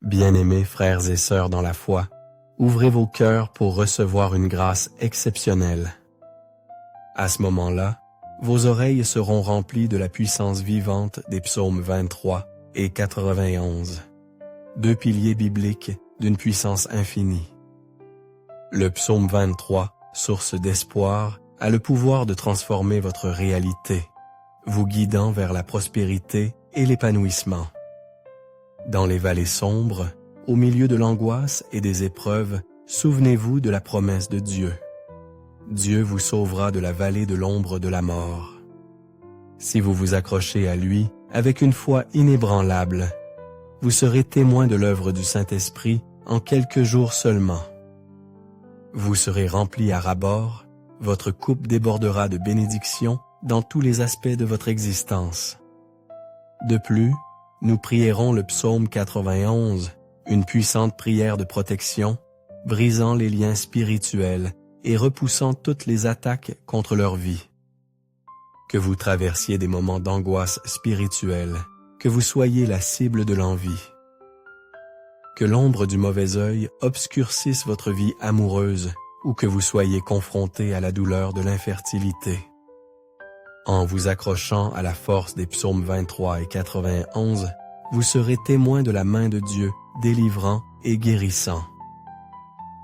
Bien-aimés frères et sœurs dans la foi, ouvrez vos cœurs pour recevoir une grâce exceptionnelle. À ce moment-là, vos oreilles seront remplies de la puissance vivante des psaumes 23 et 91, deux piliers bibliques d'une puissance infinie. Le psaume 23, source d'espoir, a le pouvoir de transformer votre réalité, vous guidant vers la prospérité et l'épanouissement. Dans les vallées sombres, au milieu de l'angoisse et des épreuves, souvenez-vous de la promesse de Dieu. Dieu vous sauvera de la vallée de l'ombre de la mort. Si vous vous accrochez à lui avec une foi inébranlable, vous serez témoin de l'œuvre du Saint-Esprit en quelques jours seulement. Vous serez rempli à ras-bord, votre coupe débordera de bénédictions dans tous les aspects de votre existence. De plus, nous prierons le psaume 91, une puissante prière de protection, brisant les liens spirituels et repoussant toutes les attaques contre leur vie. Que vous traversiez des moments d'angoisse spirituelle, que vous soyez la cible de l'envie. Que l'ombre du mauvais œil obscurcisse votre vie amoureuse ou que vous soyez confronté à la douleur de l'infertilité. En vous accrochant à la force des psaumes 23 et 91, vous serez témoin de la main de Dieu délivrant et guérissant.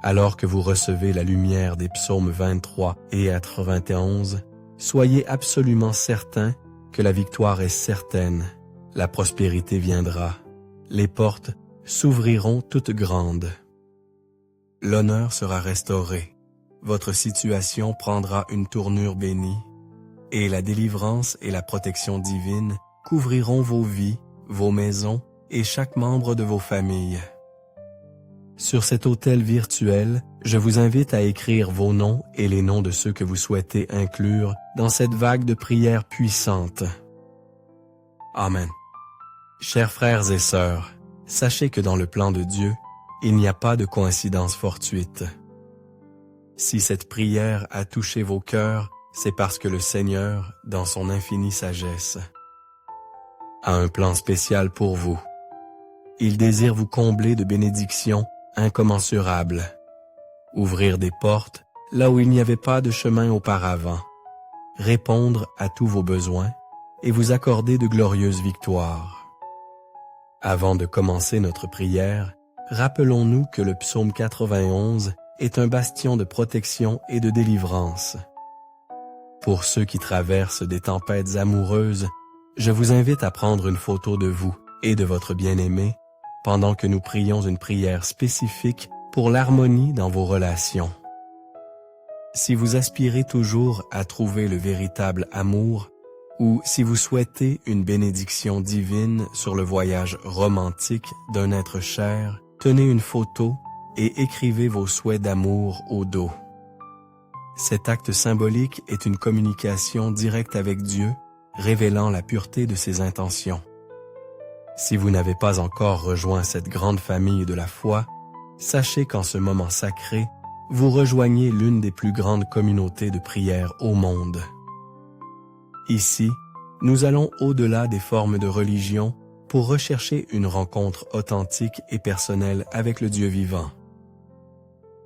Alors que vous recevez la lumière des psaumes 23 et 91, soyez absolument certain que la victoire est certaine, la prospérité viendra, les portes s'ouvriront toutes grandes. L'honneur sera restauré, votre situation prendra une tournure bénie, et la délivrance et la protection divine couvriront vos vies, vos maisons et chaque membre de vos familles. Sur cet autel virtuel, je vous invite à écrire vos noms et les noms de ceux que vous souhaitez inclure dans cette vague de prières puissantes. Amen. Chers frères et sœurs, sachez que dans le plan de Dieu, il n'y a pas de coïncidence fortuite. Si cette prière a touché vos cœurs, c'est parce que le Seigneur, dans son infinie sagesse, a un plan spécial pour vous. Il désire vous combler de bénédictions incommensurables, ouvrir des portes là où il n'y avait pas de chemin auparavant, répondre à tous vos besoins et vous accorder de glorieuses victoires. Avant de commencer notre prière, rappelons-nous que le psaume 91 est un bastion de protection et de délivrance. Pour ceux qui traversent des tempêtes amoureuses, je vous invite à prendre une photo de vous et de votre bien-aimé pendant que nous prions une prière spécifique pour l'harmonie dans vos relations. Si vous aspirez toujours à trouver le véritable amour, ou si vous souhaitez une bénédiction divine sur le voyage romantique d'un être cher, tenez une photo et écrivez vos souhaits d'amour au dos. Cet acte symbolique est une communication directe avec Dieu, révélant la pureté de ses intentions. Si vous n'avez pas encore rejoint cette grande famille de la foi, sachez qu'en ce moment sacré, vous rejoignez l'une des plus grandes communautés de prière au monde. Ici, nous allons au-delà des formes de religion pour rechercher une rencontre authentique et personnelle avec le Dieu vivant.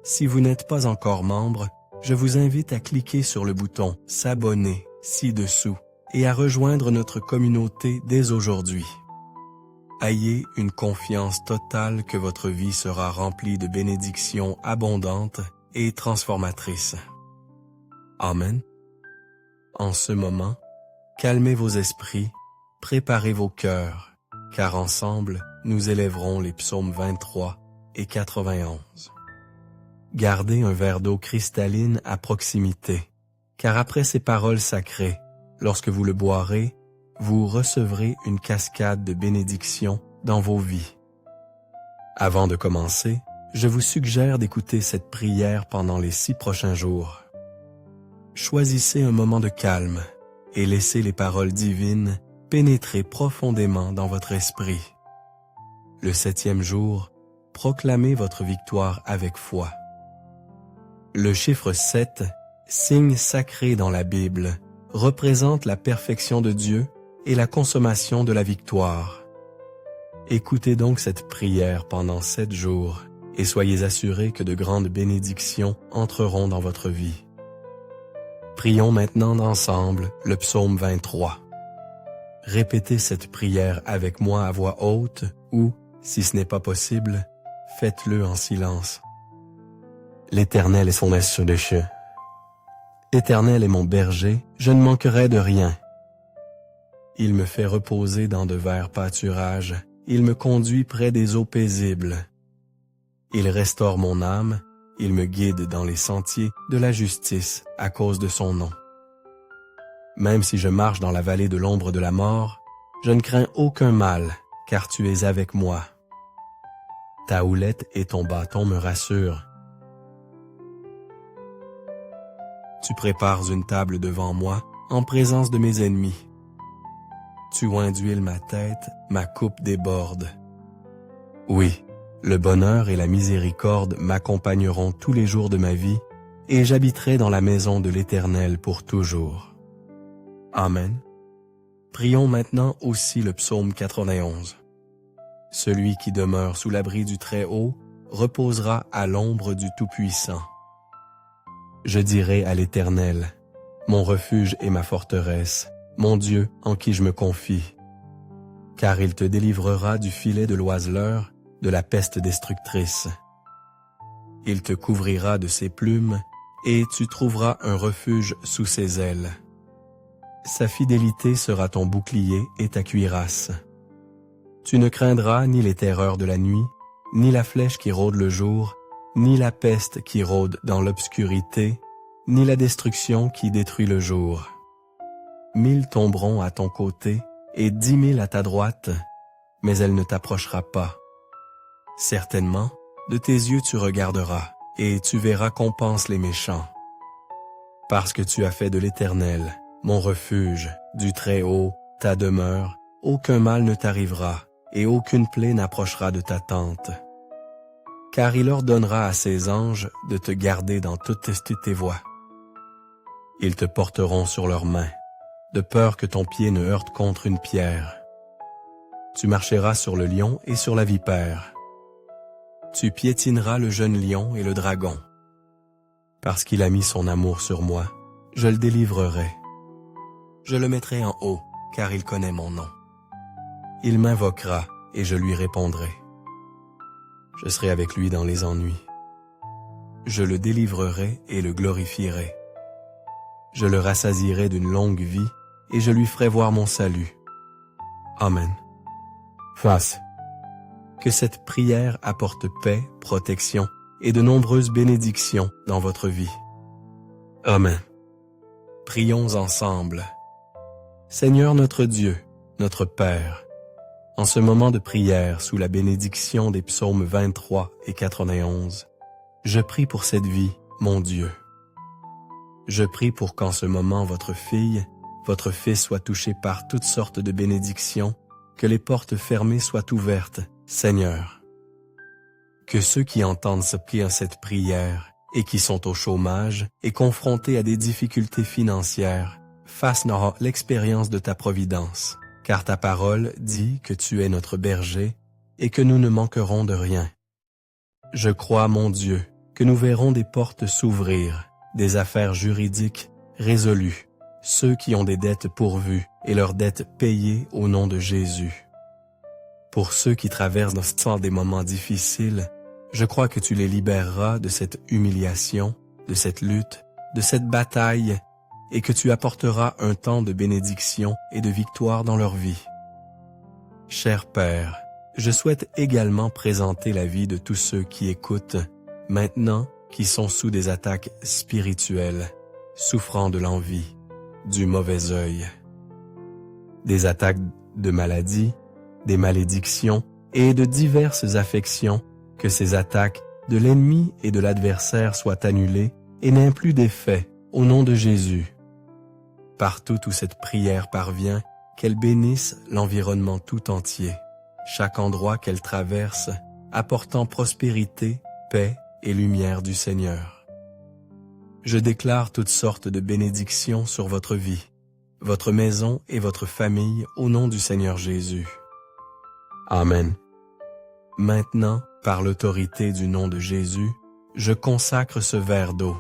Si vous n'êtes pas encore membre, je vous invite à cliquer sur le bouton « S'abonner » ci-dessous et à rejoindre notre communauté dès aujourd'hui. Ayez une confiance totale que votre vie sera remplie de bénédictions abondantes et transformatrices. Amen. En ce moment, calmez vos esprits, préparez vos cœurs, car ensemble, nous élèverons les psaumes 23 et 91. Gardez un verre d'eau cristalline à proximité, car après ces paroles sacrées, lorsque vous le boirez, vous recevrez une cascade de bénédictions dans vos vies. Avant de commencer, je vous suggère d'écouter cette prière pendant les 6 prochains jours. Choisissez un moment de calme et laissez les paroles divines pénétrer profondément dans votre esprit. Le 7e jour, proclamez votre victoire avec foi. Le chiffre 7, signe sacré dans la Bible, représente la perfection de Dieu et la consommation de la victoire. Écoutez donc cette prière pendant 7 jours et soyez assurés que de grandes bénédictions entreront dans votre vie. Prions maintenant ensemble le psaume 23. Répétez cette prière avec moi à voix haute ou, si ce n'est pas possible, faites-le en silence. L'Éternel est son berger. L'Éternel est mon berger, je ne manquerai de rien. Il me fait reposer dans de verts pâturages, il me conduit près des eaux paisibles. Il restaure mon âme, il me guide dans les sentiers de la justice à cause de son nom. Même si je marche dans la vallée de l'ombre de la mort, je ne crains aucun mal, car tu es avec moi. Ta houlette et ton bâton me rassurent. Tu prépares une table devant moi, en présence de mes ennemis. Tu oins d'huile ma tête, ma coupe déborde. Oui, le bonheur et la miséricorde m'accompagneront tous les jours de ma vie, et j'habiterai dans la maison de l'Éternel pour toujours. Amen. Prions maintenant aussi le psaume 91. Celui qui demeure sous l'abri du Très-Haut reposera à l'ombre du Tout-Puissant. Je dirai à l'Éternel, mon refuge et ma forteresse, mon Dieu en qui je me confie. Car il te délivrera du filet de l'oiseleur, de la peste destructrice. Il te couvrira de ses plumes, et tu trouveras un refuge sous ses ailes. Sa fidélité sera ton bouclier et ta cuirasse. Tu ne craindras ni les terreurs de la nuit, ni la flèche qui rôde le jour, ni la peste qui rôde dans l'obscurité, ni la destruction qui détruit le jour. 1000 tomberont à ton côté et 10 000 à ta droite, mais elle ne t'approchera pas. Certainement, de tes yeux tu regarderas, et tu verras qu'on pense les méchants. Parce que tu as fait de l'Éternel, mon refuge, du Très-Haut, ta demeure, aucun mal ne t'arrivera, et aucune plaie n'approchera de ta tente. Car il ordonnera à ses anges de te garder dans toutes tes voies. Ils te porteront sur leurs mains, de peur que ton pied ne heurte contre une pierre. Tu marcheras sur le lion et sur la vipère. Tu piétineras le jeune lion et le dragon. Parce qu'il a mis son amour sur moi, je le délivrerai. Je le mettrai en haut, car il connaît mon nom. Il m'invoquera, et je lui répondrai. Je serai avec lui dans les ennuis. Je le délivrerai et le glorifierai. Je le rassasierai d'une longue vie, et je lui ferai voir mon salut. Amen. Face. Que cette prière apporte paix, protection et de nombreuses bénédictions dans votre vie. Amen. Prions ensemble. Seigneur notre Dieu, notre Père, en ce moment de prière sous la bénédiction des psaumes 23 et 91, je prie pour cette vie, mon Dieu. Je prie pour qu'en ce moment votre fille, votre fils soit touché par toutes sortes de bénédictions, que les portes fermées soient ouvertes, Seigneur. Que ceux qui entendent cette prière et qui sont au chômage et confrontés à des difficultés financières fassent l'expérience de ta providence, car ta parole dit que tu es notre berger et que nous ne manquerons de rien. Je crois, mon Dieu, que nous verrons des portes s'ouvrir, des affaires juridiques résolues, ceux qui ont des dettes pourvues et leurs dettes payées au nom de Jésus. Pour ceux qui traversent des moments difficiles, je crois que tu les libéreras de cette humiliation, de cette lutte, de cette bataille, et que tu apporteras un temps de bénédiction et de victoire dans leur vie. Cher Père, je souhaite également présenter la vie de tous ceux qui écoutent, maintenant qui sont sous des attaques spirituelles, souffrant de l'envie, du mauvais œil. Des attaques de maladie, des malédictions et de diverses affections, que ces attaques de l'ennemi et de l'adversaire soient annulées et n'aient plus d'effet au nom de Jésus. Partout où cette prière parvient, qu'elle bénisse l'environnement tout entier, chaque endroit qu'elle traverse, apportant prospérité, paix et lumière du Seigneur. Je déclare toutes sortes de bénédictions sur votre vie, votre maison et votre famille au nom du Seigneur Jésus. Amen. Maintenant, par l'autorité du nom de Jésus, je consacre ce verre d'eau.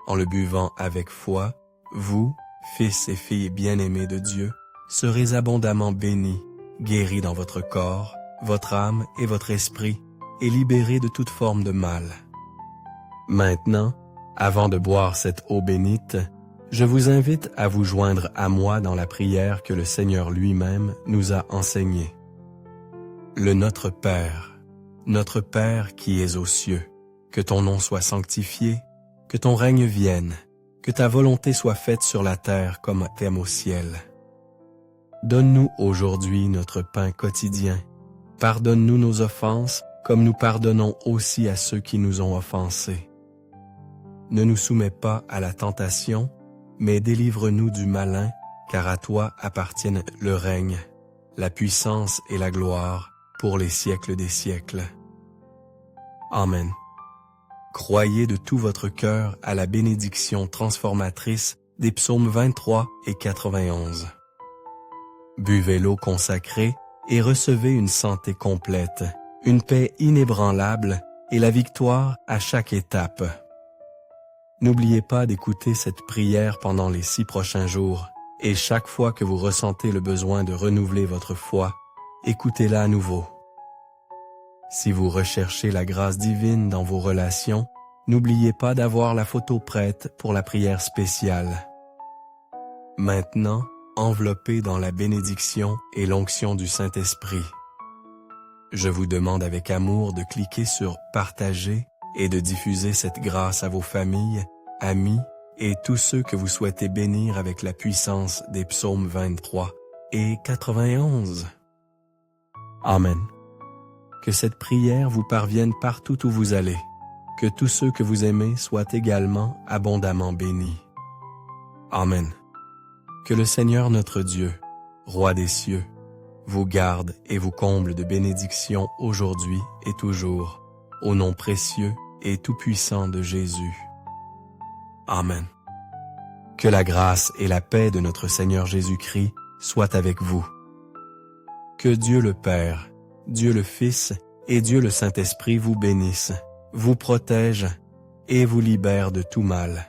En le buvant avec foi, vous, fils et filles bien-aimés de Dieu, serez abondamment bénis, guéris dans votre corps, votre âme et votre esprit, et libérés de toute forme de mal. Maintenant, avant de boire cette eau bénite, je vous invite à vous joindre à moi dans la prière que le Seigneur lui-même nous a enseignée. Le Notre Père qui es aux cieux, que ton nom soit sanctifié, que ton règne vienne, que ta volonté soit faite sur la terre comme t'aimes au ciel. Donne-nous aujourd'hui notre pain quotidien. Pardonne-nous nos offenses, comme nous pardonnons aussi à ceux qui nous ont offensés. Ne nous soumets pas à la tentation, mais délivre-nous du malin, car à toi appartiennent le règne, la puissance et la gloire, pour les siècles des siècles. Amen. Croyez de tout votre cœur à la bénédiction transformatrice des psaumes 23 et 91. Buvez l'eau consacrée et recevez une santé complète, une paix inébranlable et la victoire à chaque étape. N'oubliez pas d'écouter cette prière pendant les 6 prochains jours, et chaque fois que vous ressentez le besoin de renouveler votre foi, écoutez-la à nouveau. Si vous recherchez la grâce divine dans vos relations, n'oubliez pas d'avoir la photo prête pour la prière spéciale. Maintenant, enveloppé dans la bénédiction et l'onction du Saint-Esprit. Je vous demande avec amour de cliquer sur « Partager » et de diffuser cette grâce à vos familles, amis et tous ceux que vous souhaitez bénir avec la puissance des psaumes 23 et 91. Amen. Que cette prière vous parvienne partout où vous allez, que tous ceux que vous aimez soient également abondamment bénis. Amen. Que le Seigneur notre Dieu, Roi des cieux, vous garde et vous comble de bénédictions aujourd'hui et toujours, au nom précieux et tout-puissant de Jésus. Amen. Que la grâce et la paix de notre Seigneur Jésus-Christ soient avec vous. Que Dieu le Père, Dieu le Fils et Dieu le Saint-Esprit vous bénissent, vous protègent et vous libèrent de tout mal.